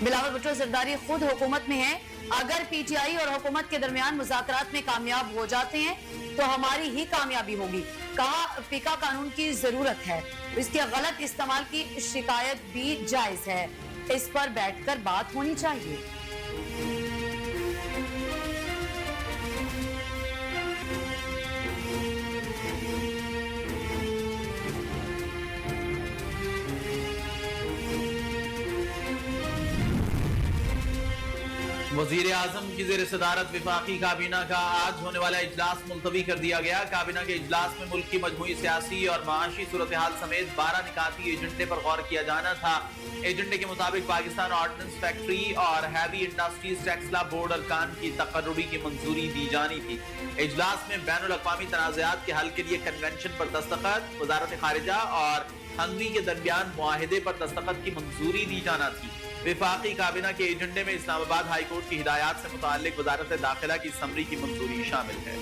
بلاول بھٹو زرداری خود حکومت میں ہیں، اگر پی ٹی آئی اور حکومت کے درمیان مذاکرات میں کامیاب ہو جاتے ہیں تو ہماری ہی کامیابی ہوگی۔ کہا فقہ قانون کی ضرورت ہے، اس کے غلط استعمال کی شکایت بھی جائز ہے، اس پر بیٹھ کر بات ہونی چاہیے۔ وزیر اعظم کی زیر صدارت وفاقی کابینہ کا آج ہونے والا اجلاس ملتوی کر دیا گیا۔ کابینہ کے اجلاس میں ملک کی مجموعی سیاسی اور معاشی صورتحال سمیت 12 نکاتی ایجنڈے پر غور کیا جانا تھا۔ ایجنڈے کے مطابق پاکستان آرڈننس فیکٹری اور ہیوی انڈسٹریز ٹیکسلا بورڈ ارکان کی تقرری کی منظوری دی جانی تھی۔ اجلاس میں بین الاقوامی تنازعات کے حل کے لیے کنونشن پر دستخط، وزارت خارجہ اور ہنگری کے درمیان معاہدے پر دستخط کی منظوری دی جانا تھی۔ وفاقی کابینہ کے ایجنڈے میں اسلام آباد ہائی کورٹ کی ہدایات سے متعلق وزارت داخلہ کی سمری کی منظوری شامل ہے۔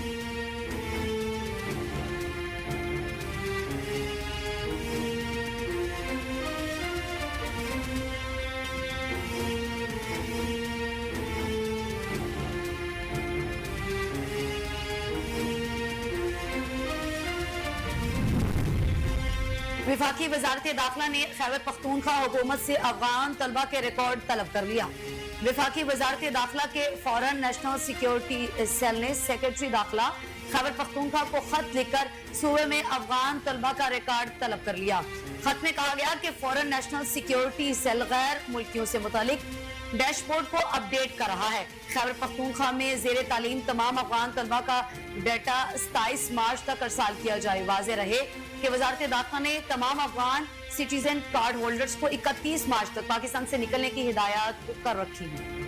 وفاقی وزارت داخلہ نے خیبر پختونخوا حکومت سے افغان طلبہ کے ریکارڈ طلب کر لیا۔ وفاقی وزارت داخلہ کے فورن نیشنل سیکیورٹی سیل نے سیکرٹری داخلہ خیبر پختونخوا کو خط لکھ کر صوبے میں افغان طلبہ کا ریکارڈ طلب کر لیا۔ خط میں کہا گیا کہ فورن نیشنل سیکیورٹی سیل غیر ملکیوں سے متعلق ڈیش بورڈ کو اپ ڈیٹ کر رہا ہے۔ خیبر پختونخوا میں زیر تعلیم تمام افغان طلبہ کا ڈیٹا 27 مارچ تک ارسال کیا جائے۔ واضح رہے کہ وزارت داخلہ نے تمام افغان سٹیزن کارڈ ہولڈرز کو 31 مارچ تک پاکستان سے نکلنے کی ہدایات کر رکھی ہیں۔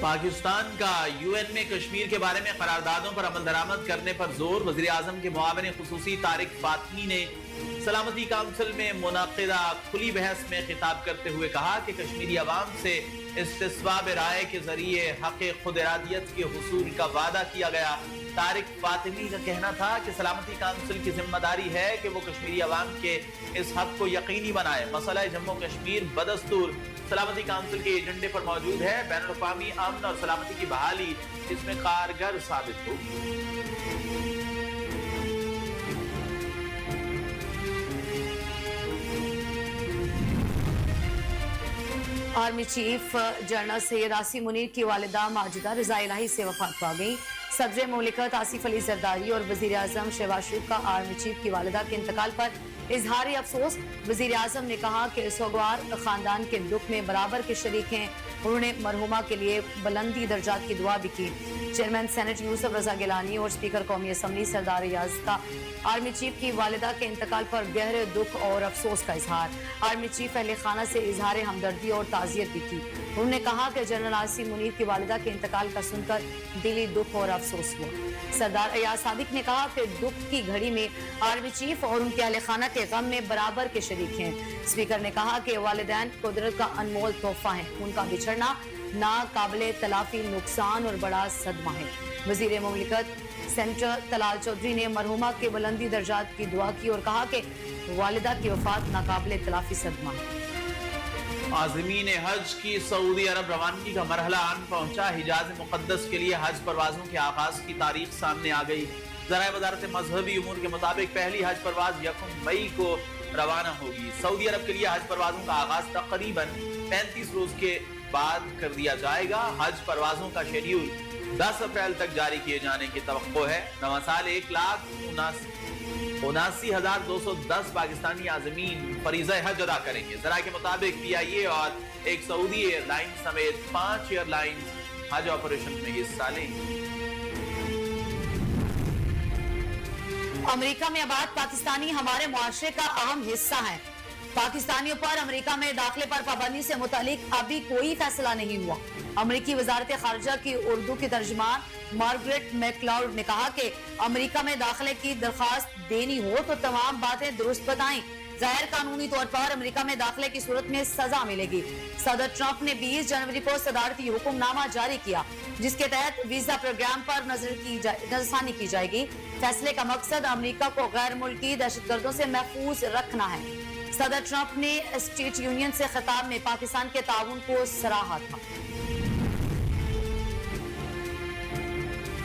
پاکستان کا یو این میں کشمیر کے بارے میں قراردادوں پر عمل درآمد کرنے پر زور۔ وزیر اعظم کے معاون خصوصی طارق فاطمی نے سلامتی کونسل میں منعقدہ کھلی بحث میں خطاب کرتے ہوئے کہا کہ کشمیری عوام سے استصواب رائے کے ذریعے حق خود ارادیت کے حصول کا وعدہ کیا گیا۔ طارق فاطمی کا کہنا تھا کہ سلامتی کونسل کی ذمہ داری ہے کہ وہ کشمیری عوام کے اس حق کو یقینی بنائے۔ مسئلہ جموں کشمیر بدستور سلامتی کونسل کے ایجنڈے پر موجود ہے۔ بین الاقوامی امن اور سلامتی کی بحالی اس میں کارگر ثابت ہوگی۔ آرمی چیف جنرل سید آصف منیر کی والدہ ماجدہ رضا الہی سے وفات پا گئی۔ صدر مملکت آصف علی زرداری اور وزیر اعظم شہباز شریف کا آرمی چیف کی والدہ کے انتقال پر اظہار افسوس۔ وزیر اعظم نے کہا کہ سوگوار خاندان کے دکھ میں برابر کے شریک ہیں۔ انہوں نے مرحومہ کے لیے بلندی درجات کی دعا بھی کی۔ چیئرمین سینٹ یوسف رضا گیلانی اور اسپیکر قومی اسمبلی سردار ریاض کا آرمی چیف کی والدہ کے انتقال پر گہرے دکھ اور افسوس کا اظہار۔ آرمی چیف اہل خانہ سے اظہار ہمدردی اور تعزیت بھی کی۔ انہوں نے کہا کہ جنرل آصف منیر کی والدہ کے انتقال کا سن کر دلی دکھ اور افسوس ہوا۔ سردار ایاز صادق نے کہا کہ دکھ کی گھڑی میں آرمی چیف اور ان کے اہل خانہ کے غم میں برابر کے شریک ہیں۔ اسپیکر نے کہا کہ والدین قدرت کا انمول تحفہ ہیں، ان کا بچھڑنا ناقابل تلافی نقصان اور بڑا صدمہ ہے۔ وزیر مملکت سینیٹر طلال چودھری نے مرحومہ کے بلندی درجات کی دعا کی اور کہا کہ والدہ کی وفات ناقابل تلافی صدمہ ہے۔ عازمین حج کی سعودی عرب روانگی کا مرحلہ آن پہنچا۔ حجاز مقدس کے لیے حج پروازوں کے آغاز کی تاریخ سامنے آ گئی۔ ذرائع وزارت مذہبی امور کے مطابق پہلی حج پرواز 1 مئی کو روانہ ہوگی۔ سعودی عرب کے لیے حج پروازوں کا آغاز تقریباً 35 روز کے بعد کر دیا جائے گا۔ حج پروازوں کا شیڈیول 10 اپریل تک جاری کیے جانے کی توقع ہے۔ نواں سال 1,79,210 پاکستانی عازمین فریضہ حج ادا کریں گے۔ ذرائع کے مطابق پی آئی اے اور ایک سعودی ایئر لائن سمیت 5 ایئر لائنز حج آپریشن میں حصہ لیں گے۔ امریکہ میں آباد پاکستانی ہمارے معاشرے کا اہم حصہ ہیں۔ پاکستانیوں پر امریکہ میں داخلے پر پابندی سے متعلق ابھی کوئی فیصلہ نہیں ہوا۔ امریکی وزارت خارجہ کی اردو کی ترجمان مارگریٹ میکلاؤڈ نے کہا کہ امریکہ میں داخلے کی درخواست دینی ہو تو تمام باتیں درست بتائیں۔ غیر قانونی طور پر امریکہ میں داخلے کی صورت میں سزا ملے گی۔ صدر ٹرمپ نے 20 جنوری کو صدارتی حکم نامہ جاری کیا جس کے تحت ویزا پروگرام پر نظر ثانی کی جائے گی۔ فیصلے کا مقصد امریکہ کو غیر ملکی دہشت گردوں سے محفوظ رکھنا ہے۔ सदर ट्रंप ने स्टेट यूनियन से खिताब में पाकिस्तान के ताउन को सराहा था।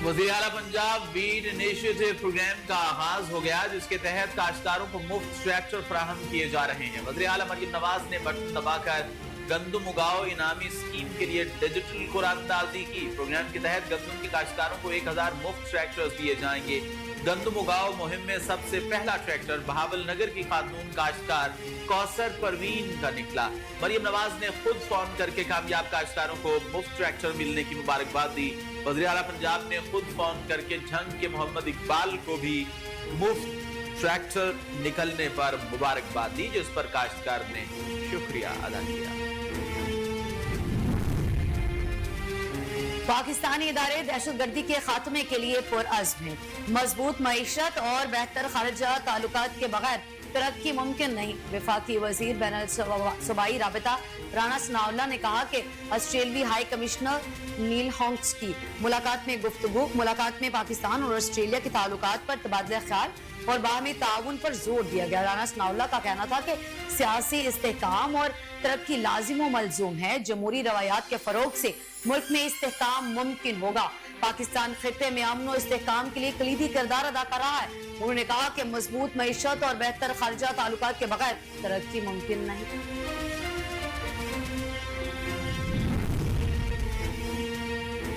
वज़ीर आला पंजाब बीट इनिशिएटिव प्रोग्राम का आगाज हो गया, जिसके तहत काश्तकारों को मुफ्त ट्रैक्टर फराहम किए जा रहे हैं। वज़ीर आला मरियम नवाज ने बटन दबाकर गंदम उगाओ इनामी स्कीम के लिए डिजिटल कुरानंदाजी की। प्रोग्राम के तहत गंदम के काश्तकारों को 1000 मुफ्त ट्रैक्टर्स दिए जाएंगे। गंदम उगाओ मुहिम में सबसे पहला ट्रैक्टर बहावल नगर की खातून काश्तकार कौसर परवीन का निकला। मरियम नवाज ने खुद फोन करके कामयाब काश्तकारों को मुफ्त ट्रैक्टर मिलने की मुबारकबाद दी। वज़ीर आला पंजाब ने खुद फोन करके झंग के मोहम्मद इकबाल को भी मुफ्त ट्रैक्टर निकलने पर मुबारकबाद दी, जिस पर काश्तकार ने शुक्रिया अदा किया। पाकिस्तानी इदारे दहशतगर्दी के खात्मे के लिए पुरअज़्म हैं। मजबूत मईशत और बेहतर खारजा ताल्लुकात के बगैर तरक्की मुमकिन नहीं। वफाकी वजीर बैनुल सूबाई राबिता राना सनाउल्लाह ने कहा कि ऑस्ट्रेलियाई हाई कमिश्नर नील हॉन्क्स की मुलाकात में पाकिस्तान और ऑस्ट्रेलिया के ताल्लुकात पर तबादला ख्याल और बाहमी ताउन पर जोर दिया गया। राना सनाउल्लाह का कहना था कि सियासी इस्तेहकाम और तरक्की लाजिम व मलजूम है। जमहूरी रवायात के फरोग से मुल्क में इस्तेहकाम मुमकिन होगा। पाकिस्तान खित्ते में अमन और इस्तेहकाम के लिए कलीदी किरदार अदा कर रहा है। उन्होंने कहा कि मजबूत मईशत और बेहतर खारजा ताल्लुकात के बगैर तरक्की मुमकिन नहीं।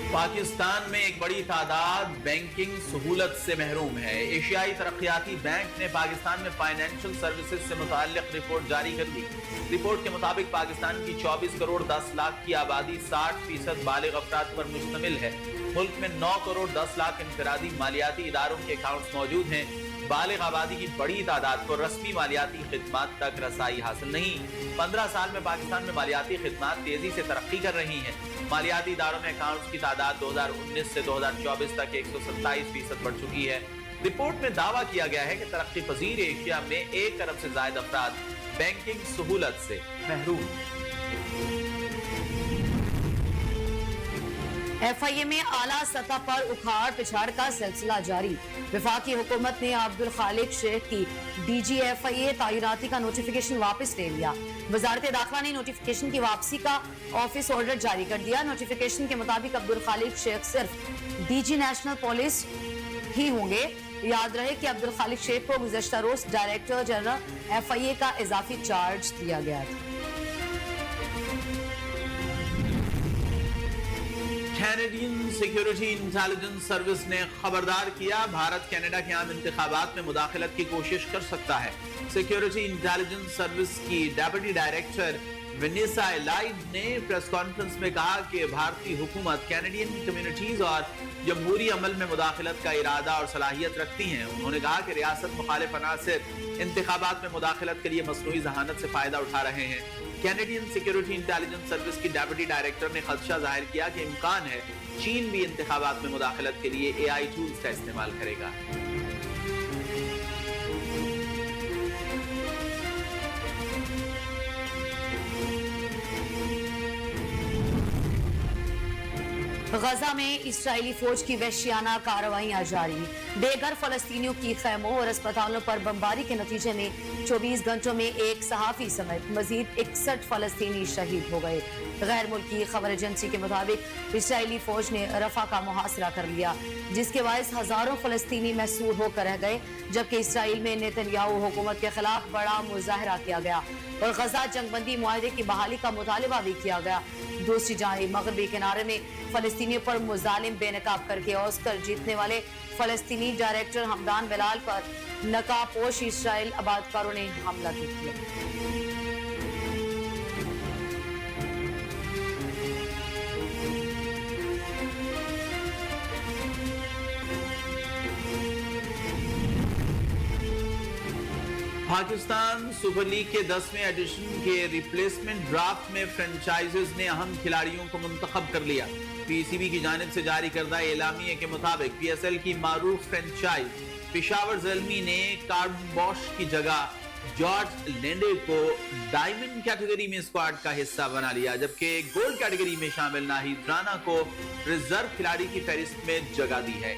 पाकिस्तान में एक बड़ी तादाद बैंकिंग सहूलत से महरूम है। एशियाई तरक्याती बैंक ने पाकिस्तान में फाइनेंशियल सर्विसेज से मुताल्लिक रिपोर्ट जारी कर दी। रिपोर्ट के मुताबिक पाकिस्तान की 24 करोड़ 10 लाख की आबादी 60% बालिग अफराद पर मुश्तमिल है। मुल्क में 9 करोड़ 10 लाख इनफरादी मालियाती इदारों के अकाउंट्स मौजूद हैं। बालिग आबादी की बड़ी तादाद को रस्मी मालियाती खिदमात तक रसाई हासिल नहीं। 15 साल में पाकिस्तान में मालियाती खिदमात तेजी से तरक्की कर रही हैं। मालियाती इदारों में अकाउंट्स की तादाद 2019 से 2024 तक 127% बढ़ चुकी है। रिपोर्ट में दावा किया गया है कि तरक्की पजीर एशिया में 1 अरब से ज्यादा अफराद बैंकिंग सहूलत से महरूम। FIA में आला सतह पर उखाड़ पिछाड़ का सिलसिला जारी। वफाकी हुकूमत ने अब्दुल खालिक शेख की DG FIA तैनाती का नोटिफिकेशन वापस ले लिया। वजारत दाखिला ने नोटिफिकेशन की वापसी का ऑफिस ऑर्डर जारी कर दिया। नोटिफिकेशन के मुताबिक अब्दुल खालिक शेख सिर्फ DG नेशनल पुलिस ही होंगे। याद रहे कि अब्दुल खालिक शेख को गुज़श्ता रोज डायरेक्टर जनरल FIA का इजाफी चार्ज दिया गया था। कैनेडियन सिक्योरिटी इंटेलिजेंस सर्विस ने खबरदार किया, भारत कनाडा के आम इंतखाबात में मुदाखलत की कोशिश कर सकता है। सिक्योरिटी इंटेलिजेंस सर्विस की डेप्यूटी डायरेक्टर वेनेसा एलाइड ने प्रेस कॉन्फ्रेंस में कहा कि भारतीय हुकूमत कैनेडियन कम्युनिटीज और जमहूरी अमल में मुदाखलत का इरादा और सलाहियत रखती हैं। उन्होंने कहा कि रियासत मुखालिफ अनासिर इंतखाबात में मुदाखलत के लिए मसनूई जहानत से फायदा उठा रहे हैं। कैनेडियन सिक्योरिटी इंटेलिजेंस सर्विस की डेप्यूटी डायरेक्टर ने खदशा जाहिर किया कि इम्कान है चीन भी इंतखाबात में मुदाखलत के लिए AI टूल्स का इस्तेमाल करेगा। गजा में इस्राएली फौज की वहशियाना कार्रवाइयां जारी। बेघर फलस्तीनियों की खैमों और अस्पतालों पर बमबारी के नतीजे में 24 घंटों में एक सहाफी समेत मजीद 61 फलस्तीनी शहीद हो गए। गैर मुल्की खबर एजेंसी के मुताबिक इस्राएली फौज ने रफा का मुहासरा कर लिया, जिसके बायस हजारों फलस्तीनी महसूर होकर रह गए, जबकि इसराइल में नेतन्याहू हुकूमत के खिलाफ बड़ा मुजाहरा किया गया और गजा जंगबंदी मुआहदे की बहाली का मुतालबा भी किया गया। दूसरी जानिब मगरबी किनारे में फलस्तीनियों पर मुजालिम बेनकाब करके ऑस्कर जीतने वाले फलस्तीनी डायरेक्टर हमदान बिलाल पर नकाबपोश इस्राएल आबादकारों ने हमला किया। पाकिस्तान सुपर लीग के 10वें एडिशन के रिप्लेसमेंट ड्राफ्ट में फ्रेंचाइजेज ने अहम खिलाड़ियों को मुंतखब कर लिया। PCB की जानिब से जारी करदा एलामिये के मुताबिक PSL की मारूफ फ्रेंचाइज पेशावर ज़ल्मी ने कार्बन बॉश की जगह जॉर्ज लेंडे को डायमंड कैटेगरी में स्क्वाड का हिस्सा बना लिया, जबकि गोल्ड कैटेगरी में शामिल नाहिद राना को रिजर्व खिलाड़ी की फहरिस्त में जगह दी है।